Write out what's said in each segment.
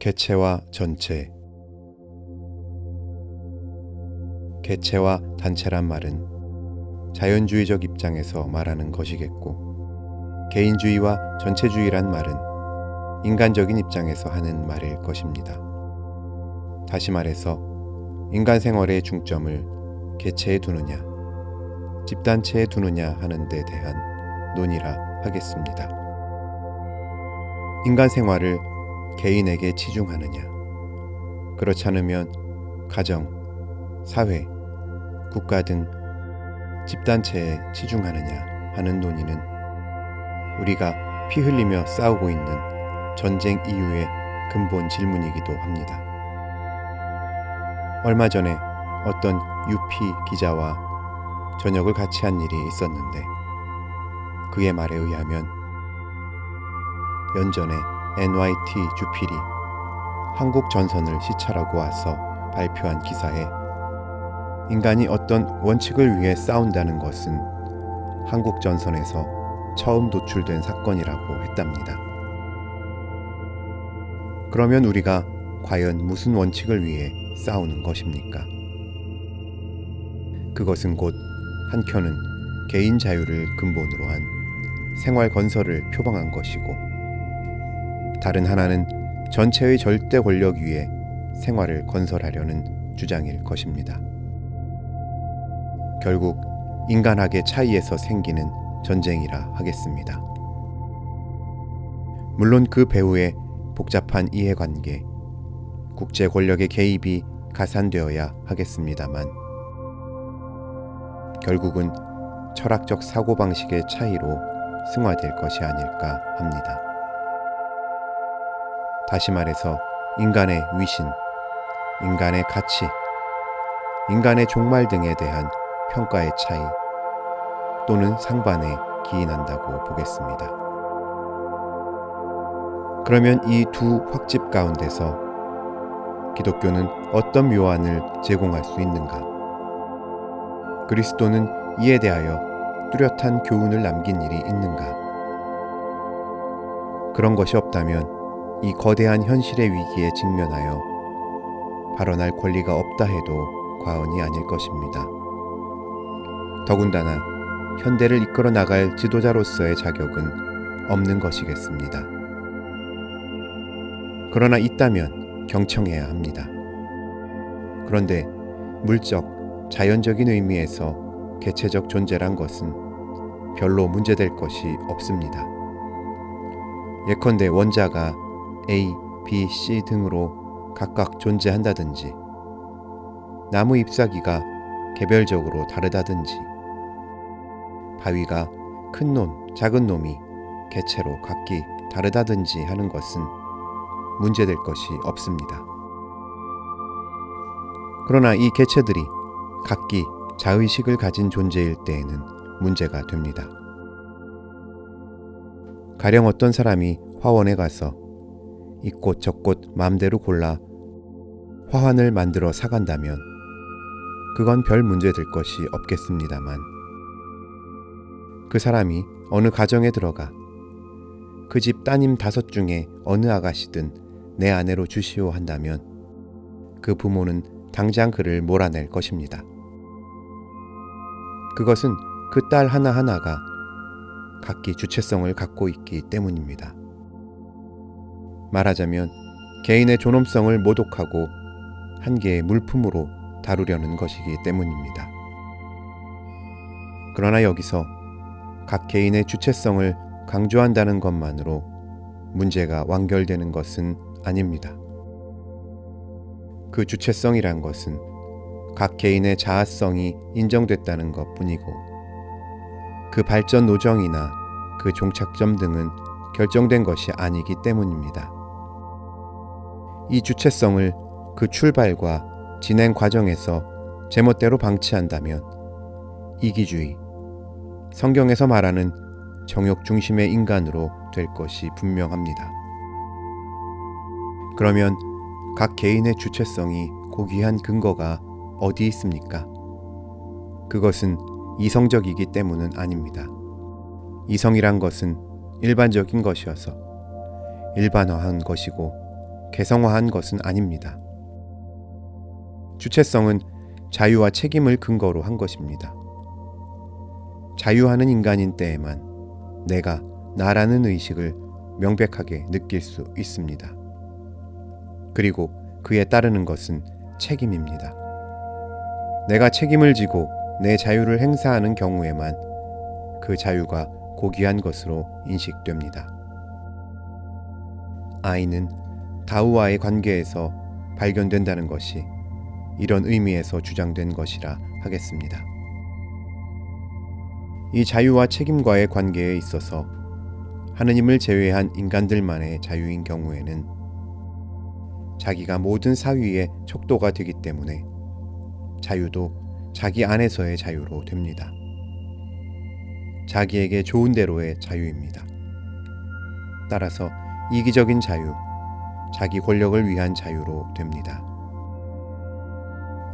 개체와 전체. 개체와 단체란 말은 자연주의적 입장에서 말하는 것이겠고, 개인주의와 전체주의란 말은 인간적인 입장에서 하는 말일 것입니다. 다시 말해서 인간 생활의 중점을 개체에 두느냐, 집단체에 두느냐 하는 데 대한 논의라 하겠습니다. 인간 생활을 개인에게 치중하느냐, 그렇지 않으면 가정, 사회, 국가 등 집단체에 치중하느냐 하는 논의는 우리가 피 흘리며 싸우고 있는 전쟁 이유의 근본 질문이기도 합니다. 얼마 전에 어떤 UP 기자와 저녁을 같이 한 일이 있었는데, 그의 말에 의하면 연전에 NYT 주필이 한국 전선을 시찰하고 와서 발표한 기사에 인간이 어떤 원칙을 위해 싸운다는 것은 한국 전선에서 처음 도출된 사건이라고 했답니다. 그러면 우리가 과연 무슨 원칙을 위해 싸우는 것입니까? 그것은 곧 한켠은 개인 자유를 근본으로 한 생활 건설을 표방한 것이고, 다른 하나는 전체의 절대 권력 위에 생활을 건설하려는 주장일 것입니다. 결국 인간학의 차이에서 생기는 전쟁이라 하겠습니다. 물론 그 배후의 복잡한 이해관계, 국제 권력의 개입이 가산되어야 하겠습니다만, 결국은 철학적 사고방식의 차이로 승화될 것이 아닐까 합니다. 다시 말해서 인간의 위신, 인간의 가치, 인간의 종말 등에 대한 평가의 차이 또는 상반에 기인한다고 보겠습니다. 그러면 이 두 확집 가운데서 기독교는 어떤 묘안을 제공할 수 있는가? 그리스도는 이에 대하여 뚜렷한 교훈을 남긴 일이 있는가? 그런 것이 없다면 이 거대한 현실의 위기에 직면하여 발언할 권리가 없다 해도 과언이 아닐 것입니다. 더군다나 현대를 이끌어 나갈 지도자로서의 자격은 없는 것이겠습니다. 그러나 있다면 경청해야 합니다. 그런데 물적, 자연적인 의미에서 개체적 존재란 것은 별로 문제될 것이 없습니다. 예컨대 원자가 A, B, C 등으로 각각 존재한다든지, 나무 잎사귀가 개별적으로 다르다든지, 바위가 큰 놈, 작은 놈이 개체로 각기 다르다든지 하는 것은 문제될 것이 없습니다. 그러나 이 개체들이 각기 자의식을 가진 존재일 때에는 문제가 됩니다. 가령 어떤 사람이 화원에 가서 이 꽃 저 꽃 마음대로 골라 화환을 만들어 사간다면 그건 별 문제 될 것이 없겠습니다만, 그 사람이 어느 가정에 들어가 그 집 따님 5 중에 어느 아가씨든 내 아내로 주시오 한다면 그 부모는 당장 그를 몰아낼 것입니다. 그것은 그 딸 하나하나가 각기 주체성을 갖고 있기 때문입니다. 말하자면 개인의 존엄성을 모독하고 한 개의 물품으로 다루려는 것이기 때문입니다. 그러나 여기서 각 개인의 주체성을 강조한다는 것만으로 문제가 완결되는 것은 아닙니다. 그 주체성이란 것은 각 개인의 자아성이 인정됐다는 것뿐이고, 그 발전 노정이나 그 종착점 등은 결정된 것이 아니기 때문입니다. 이 주체성을 그 출발과 진행 과정에서 제멋대로 방치한다면 이기주의, 성경에서 말하는 정욕 중심의 인간으로 될 것이 분명합니다. 그러면 각 개인의 주체성이 고귀한 근거가 어디 있습니까? 그것은 이성적이기 때문은 아닙니다. 이성이란 것은 일반적인 것이어서 일반화한 것이고 개성화한 것은 아닙니다. 주체성은 자유와 책임을 근거로 한 것입니다. 자유하는 인간인 때에만 내가 나라는 의식을 명백하게 느낄 수 있습니다. 그리고 그에 따르는 것은 책임입니다. 내가 책임을 지고 내 자유를 행사하는 경우에만 그 자유가 고귀한 것으로 인식됩니다. 아이는 다우와의 관계에서 발견된다는 것이 이런 의미에서 주장된 것이라 하겠습니다. 이 자유와 책임과의 관계에 있어서 하느님을 제외한 인간들만의 자유인 경우에는 자기가 모든 사위의 척도가 되기 때문에 자유도 자기 안에서의 자유로 됩니다. 자기에게 좋은 대로의 자유입니다. 따라서 이기적인 자유, 자기 권력을 위한 자유로 됩니다.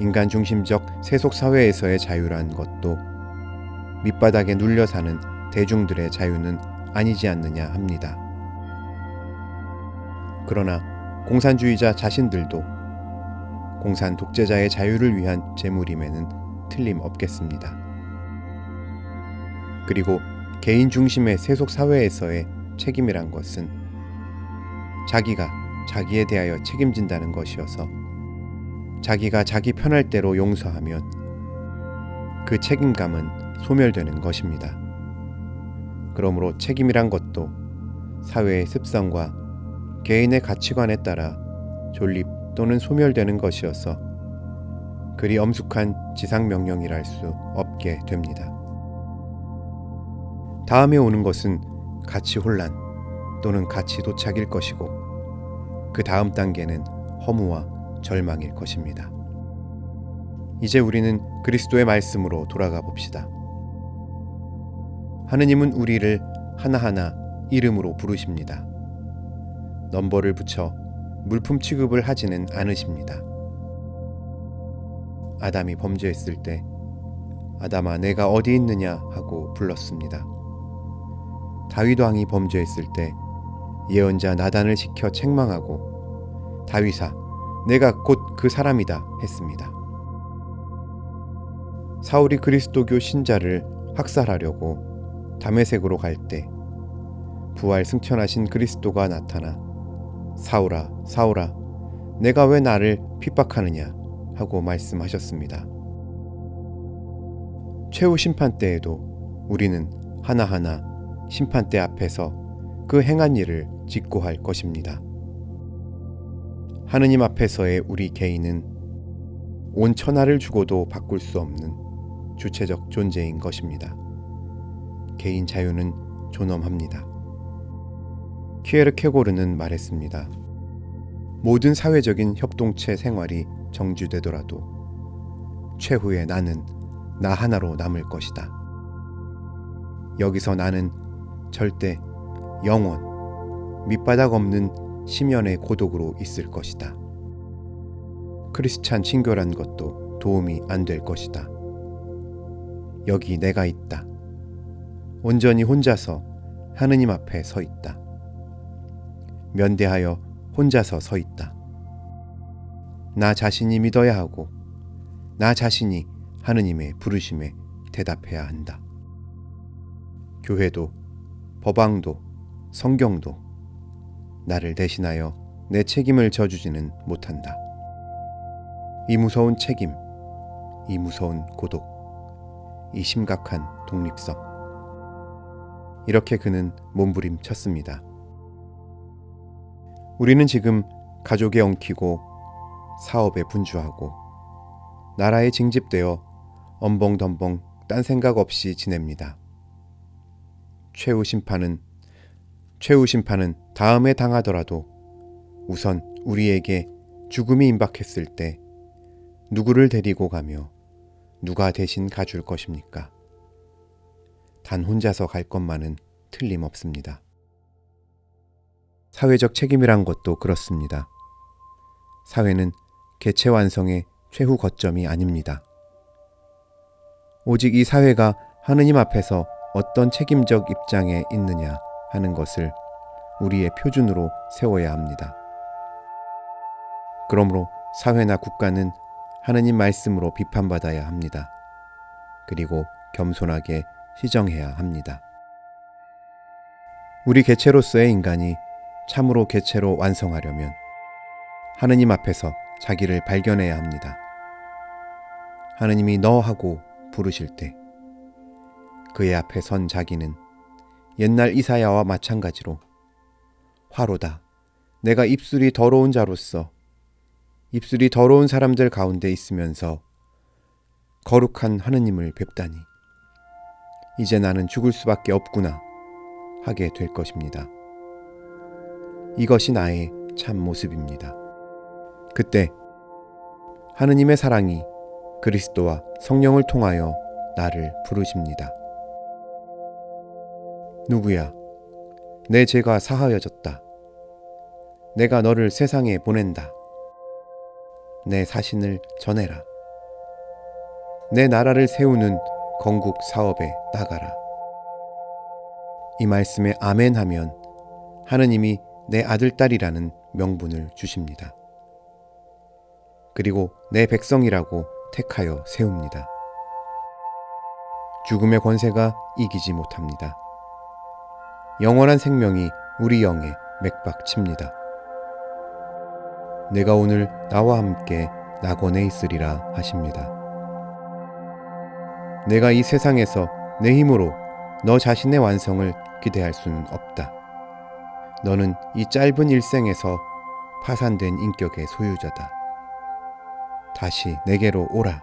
인간 중심적 세속 사회에서의 자유란 것도 밑바닥에 눌려 사는 대중들의 자유는 아니지 않느냐 합니다. 그러나 공산주의자 자신들도 공산 독재자의 자유를 위한 제물임에는 틀림없겠습니다. 그리고 개인 중심의 세속 사회에서의 책임이란 것은 자기가 자기에 대하여 책임진다는 것이어서 자기가 자기 편할 대로 용서하면 그 책임감은 소멸되는 것입니다. 그러므로 책임이란 것도 사회의 습성과 개인의 가치관에 따라 존립 또는 소멸되는 것이어서 그리 엄숙한 지상명령이랄 수 없게 됩니다. 다음에 오는 것은 가치 혼란 또는 가치 도착일 것이고 그 다음 단계는 허무와 절망일 것입니다. 이제 우리는 그리스도의 말씀으로 돌아가 봅시다. 하느님은 우리를 하나하나 이름으로 부르십니다. 넘버를 붙여 물품 취급을 하지는 않으십니다. 아담이 범죄했을 때 아담아 내가 어디 있느냐 하고 불렀습니다. 다윗 왕이 범죄했을 때 예언자 나단을 시켜 책망하고 다윗아 내가 곧 그 사람이다 했습니다. 사울이 그리스도교 신자를 학살하려고 다메섹으로 갈 때 부활 승천하신 그리스도가 나타나 사울아 사울아 내가 왜 나를 핍박하느냐 하고 말씀하셨습니다. 최후 심판 때에도 우리는 하나하나 심판대 앞에서 그 행한 일을 직고할 것입니다. 하느님 앞에서의 우리 개인은 온 천하를 주고도 바꿀 수 없는 주체적 존재인 것입니다. 개인 자유는 존엄합니다. 키에르케고르는 말했습니다. 모든 사회적인 협동체 생활이 정주되더라도 최후의 나는 나 하나로 남을 것이다. 여기서 나는 절대 영원 밑바닥 없는 심연의 고독으로 있을 것이다. 크리스찬 친교란 것도 도움이 안 될 것이다. 여기 내가 있다. 온전히 혼자서 하느님 앞에 서 있다. 면대하여 혼자서 서 있다. 나 자신이 믿어야 하고 나 자신이 하느님의 부르심에 대답해야 한다. 교회도 법왕도 성경도 나를 대신하여 내 책임을 져주지는 못한다. 이 무서운 책임, 이 무서운 고독, 이 심각한 독립성. 이렇게 그는 몸부림쳤습니다. 우리는 지금 가족에 엉키고 사업에 분주하고 나라에 징집되어 엄벙덤벙 딴 생각 없이 지냅니다. 최후 심판은 다음에 당하더라도 우선 우리에게 죽음이 임박했을 때 누구를 데리고 가며 누가 대신 가줄 것입니까? 단 혼자서 갈 것만은 틀림없습니다. 사회적 책임이란 것도 그렇습니다. 사회는 개체 완성의 최후 거점이 아닙니다. 오직 이 사회가 하느님 앞에서 어떤 책임적 입장에 있느냐 하는 것을 우리의 표준으로 세워야 합니다. 그러므로 사회나 국가는 하느님 말씀으로 비판받아야 합니다. 그리고 겸손하게 시정해야 합니다. 우리 개체로서의 인간이 참으로 개체로 완성하려면 하느님 앞에서 자기를 발견해야 합니다. 하느님이 너 하고 부르실 때 그의 앞에 선 자기는 옛날 이사야와 마찬가지로 화로다. 내가 입술이 더러운 자로서 입술이 더러운 사람들 가운데 있으면서 거룩한 하느님을 뵙다니 이제 나는 죽을 수밖에 없구나 하게 될 것입니다. 이것이 나의 참 모습입니다. 그때 하느님의 사랑이 그리스도와 성령을 통하여 나를 부르십니다. 누구야? 내 죄가 사하여졌다. 내가 너를 세상에 보낸다. 내 사신을 전해라. 내 나라를 세우는 건국 사업에 나가라. 이 말씀에 아멘 하면 하느님이 내 아들딸이라는 명분을 주십니다. 그리고 내 백성이라고 택하여 세웁니다. 죽음의 권세가 이기지 못합니다. 영원한 생명이 우리 영에 맥박칩니다. 내가 오늘 나와 함께 낙원에 있으리라 하십니다. 내가 이 세상에서 내 힘으로 너 자신의 완성을 기대할 수는 없다. 너는 이 짧은 일생에서 파산된 인격의 소유자다. 다시 내게로 오라.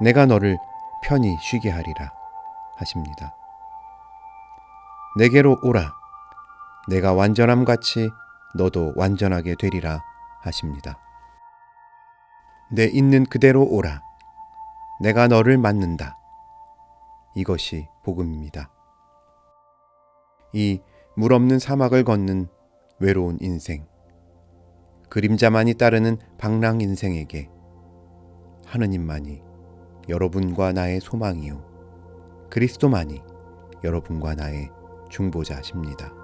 내가 너를 편히 쉬게 하리라 하십니다. 내게로 오라. 내가 완전함 같이 너도 완전하게 되리라 하십니다. 내 있는 그대로 오라. 내가 너를 맞는다. 이것이 복음입니다. 이 물 없는 사막을 걷는 외로운 인생, 그림자만이 따르는 방랑 인생에게 하느님만이 여러분과 나의 소망이요 그리스도만이 여러분과 나의 중보자십니다.